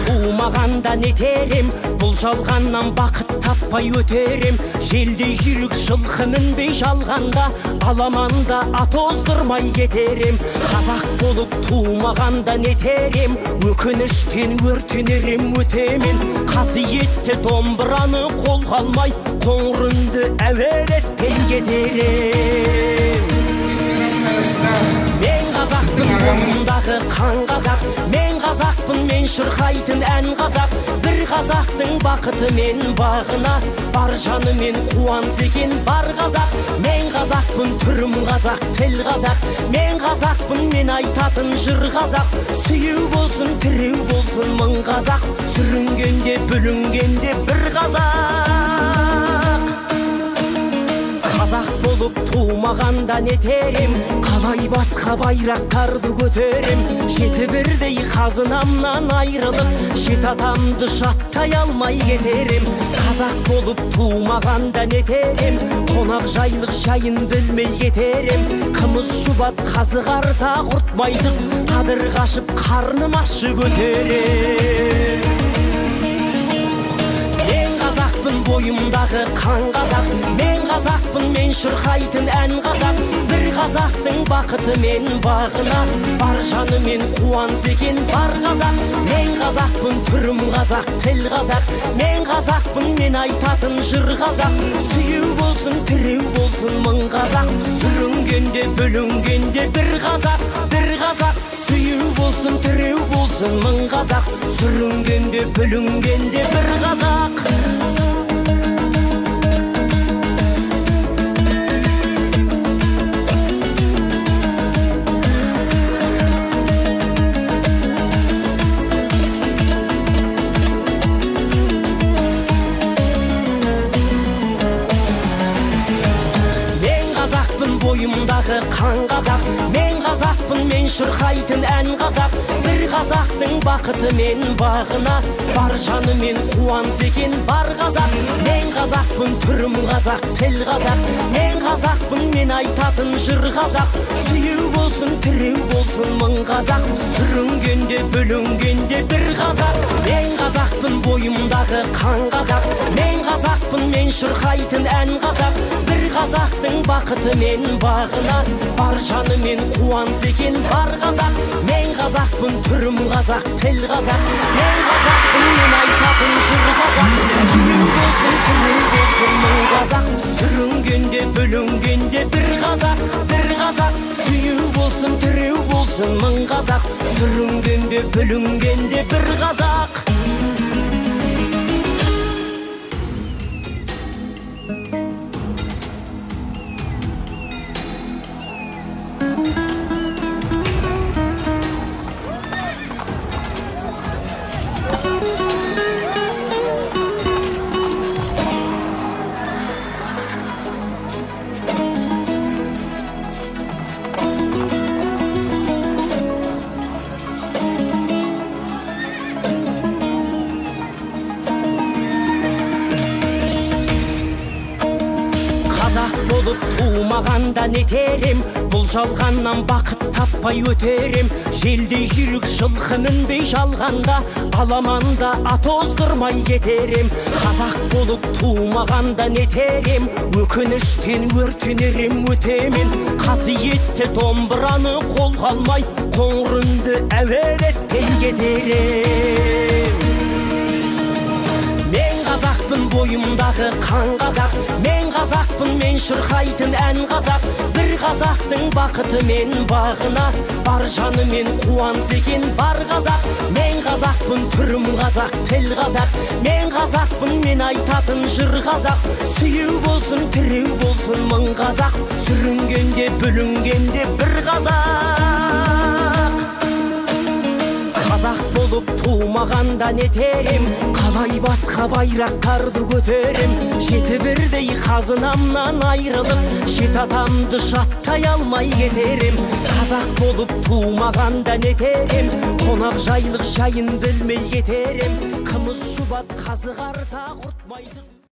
Туумаганда нетерем, бұл жалғаннан бақыт таппай өтерем. Желдей жүрек жылқы мінбей жалғанда, аламанда ат оздырмай кетерем. Қазақ болып туумаганда нетерем, өкініштен өртенерем өтемен. Қасиетті домбыраны қолға алмай, қоңыр үнді әуелеттен кетерем. Мен қазақтың бойындағы қан қазақ, мен қазақпын, мен шырқайтын ән қазақ. Бір қазақтың бақыты мен бағына, бар жанымен қуанса екен бар қазақ. Мен қазақпын, түрім қазақ, тіл қазақ. Мен қазақпын, мен айтатын жыр қазақ. Сүйеу болсын, тіреу болсын мың қазақ, сүрінгенде бүлінгенде бір қазақ. Қазақ болып туумаганда нетерем, қалай басқа байрақтарды көтерем. Жеті бірдей қазынамнан айрылып, жет атамды жаттай алмай кетерем. Қазақ болып туумаганда нетерем, қонақ жайлық жайын білмей кетерем. Қымыз шұбат қазығарда құртмайсыз, қадыр қашып қарным ашы көтерем. Бойымдағы қан қазақ, мен қазақпын, мен шырқайтын ән қазақ. Бір қазақтың бақыты мен бағына, бар жанымен қуанса екен бар қазақ. Мен қазақпын, түрім қазақ, тіл қазақ. Мен қазақпын, мен айтатын жыр қазақ. Сүйеу болсын, тіреу болсын мың қазақ, сүрінгенде бүлінгенде бір қазақ. Бір қазақ, сүйеу болсын, тіреу болсын мың қазақ, сүрінгенде бүлінгенде бір қазақ. Бойымдағы қан қазақ, мен қазақпын, мен шырқайтын ән қазақ. Бір қазақтың бақыты мен бағына, бар жанымен қуанса екен бар қазақ. Мен қазақпын, түрім қазақ, тіл қазақ. Мен қазақпын, мен айтатын жыр қазақ. Сүйеу болсын, тіреу болсын мың қазақ, сүрінгенде бүлінгенде бір қазақ. Мен қазақпын, бойымдағы қан қазақ, мен қазақпын, мен шырқайтын ән қазақ. Бір қазақтың бақыты мен бағына, бар жанымен қуанса екен бар қазақ. Мен қазақпын, түрім қазақ, тіл қазақ. Мен қазақпын, мен айтатын жыр қазақ. Сүйеу болсын, тіреу болсын мың қазақ, сүрінгенде бүлінгенде бір қазақ. Бір қазақ, сүйеу болсын, тіреу болсын мың қазақ, сүрінгенде бүлінгенде бір қазақ. Туумаганда нетерем, бұл жалғаннан бақыт таппай өтерем. Желдей жүрек жылқы мінбей жалғанда, аламанда ат оздырмай кетерем. Қазақ болып туумаганда нетерем, өкініштен өртенерем өтемен. Қасиетті домбыраны қолға алмай, қоңыр үнді әуелеттен кетерем. Мен қазақпын, бойымдағы қан қазақ, мен қазақпын, мен шырқайтын ән қазақ. Бір қазақтың бақыты мен бағына, бар жанымен қуанса екен бар қазақ. Мен қазақпын, түрім қазақ, тіл қазақ. Мен қазақпын, мен айтатын жыр қазақ. Сүйеу болсын, тіреу болсын мың қазақ, сүрінгенде бүлінгенде бір қазақ. тумағанда нетерем, қалай басқа байрақтарды көтерем. Жеті бірдей қазынамнан айрылып, жет атамды жаттай алмай кетерем. Қазақ болып тумағанда нетерем, қонақ жайлық жайын білмей кетерем. Қымыз шұбат қазы қарта құртмайсыз.